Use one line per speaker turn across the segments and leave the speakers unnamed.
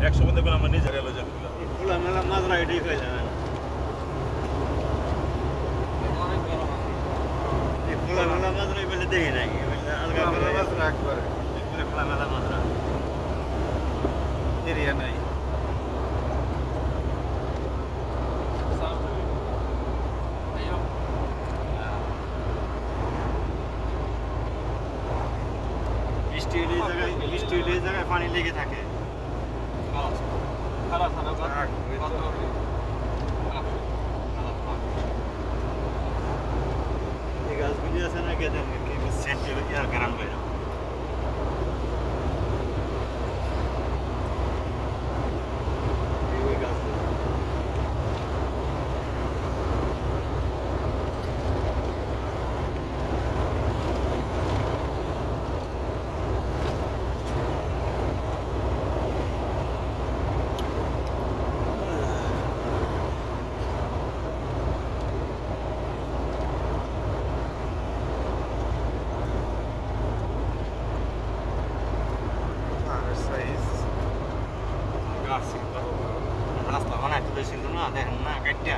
একসময় দেখবেন আমরা নিজের এলো যাবো
খোলা মেলা মাজরা এটাই হয়ে যাবে খোলা মেলা মাজরাই বলে দেখি নাকি আলগা করে মাজরা একবারে খোলা মেলা মাজরা এরিয়া নাই বৃষ্টি জায়গায় পানি লেগে থাকে এই গাছগুলি আছে না গেঁদের সেন্টের গ্রাম বাইরে রাস্তা বানাইতে দিয়েছিল না দেখেন না কাটিয়া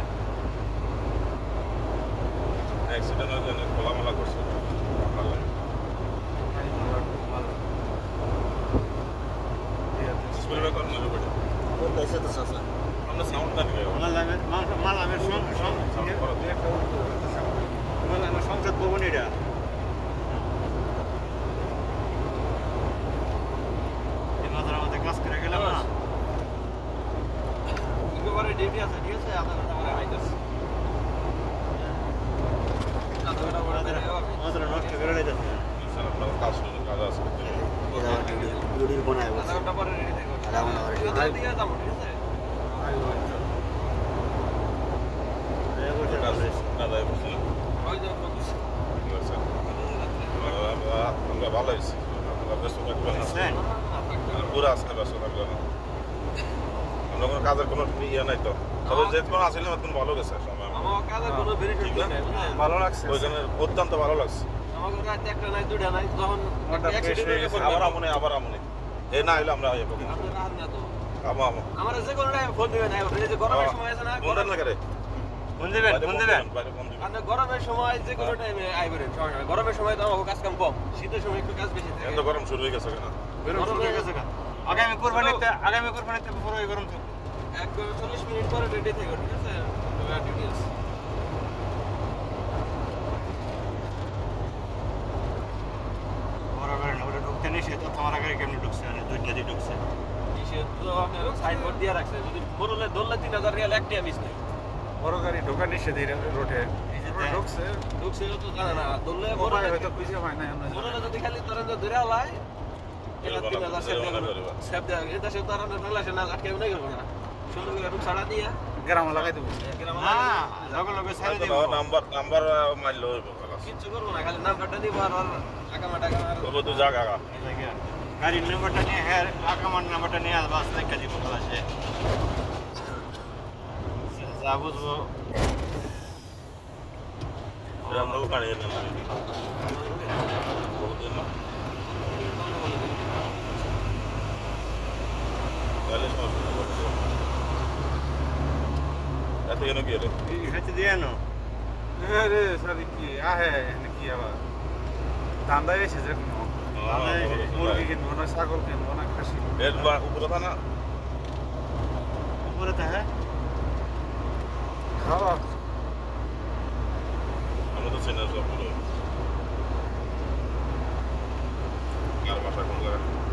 অ্যাক্সিডেন্ট হয়ে যায় খোলামেলা করছে আমরা সাউন্ড না
মালামের সংসদ ভবন এটা আমাদের কাজ করে গেলাম না ডিউটি আছে ঠিক আছে আধা ঘন্টা পরে আইতেছে নষ্ট করে লাইতেছে
কাজ শুরু কাজ আছে
ভিডিও বানায় আধা ঘন্টা পরে রেডি থাকো আধা ঘন্টা দিয়ে যাবো ঠিক আছে
আমরা ভালো হয়েছি পুরো আসতে ব্যস্ত থাকবে না আমরা কোনো কাজের কোনো ইয়ে নাই তো তবে যে কোনো আসলে নতুন ভালো গেছে সময়
ভালো লাগছে
ওইখানে অত্যন্ত ভালো লাগছে
একটা নাই দুটা নাই যখন
আবার আমনে এই না হইলে আমরা
আমার যে কোনো ফোন দিবেন গরমের সময় আছে না
গরম লাগে
ফোন দিবেন গরমের সময় যে কোনো টাইমে আইবেন গরমের সময় তো আমার কাজ কাম কম শীতের সময় একটু কাজ বেশি থাকে
এত গরম শুরু হয়ে গেছে না
শুরু হয়ে গেছে আগামী কুরবানিতে পুরো গরম থাকবে 40 মিনিট পরে রেডি থাকো ঠিক আছে ডিটেইলস বরাবর না ওটা ঢুকতে নেই সে তো তোমার আগে কেমনে ঢুকছে মানে দুইটা দিয়ে ঢুকছে সে তো আপনি সাইনবোর্ড দিয়ে রাখছে যদি বললে দোল্লা 3000 রিয়াল একটিয়া মিস নেই বড় গাড়ি ঢোকা নিষেধ এই রোডে ঢুকছে তো জানা না দোল্লে বড় হয়তো খুঁজে পায় না বড়লে যদি খালি তরন ধরে আলাই এটা 3000 সেভ দেয়া এটা সে তরন ফেলাছে না আটকে নাই করব না সুন্দর করে রুট ছাড়া দিয়া গ্রাম লাগাই দেব গ্রাম না লগে ছাড়ে দিব
নাম্বার মারলো
কিছু করব না খালি নাম্বারটা দিব আর আকামাটা
করব তো জায়গা
গাড়ির নাম্বারটা নিয়ে হ্যাঁ আকামার নাম্বারটা নিয়ে বাস থেকে দিব ক্লাসে যা বুঝবো
আমরা ওখানে এলাম এত কেন কি হলো
খাইতে দিয়ে আনো রে সাদি কি আহে কি আবার দান্দায় এসেছে কোনো মুরগি কিনবো না ছাগল কিনবো না খাসি
এর উপরে থানা
উপরে তা হ্যাঁ খাওয়া
আমরা তো চেনা সবগুলো আর বাসা কোন জায়গায়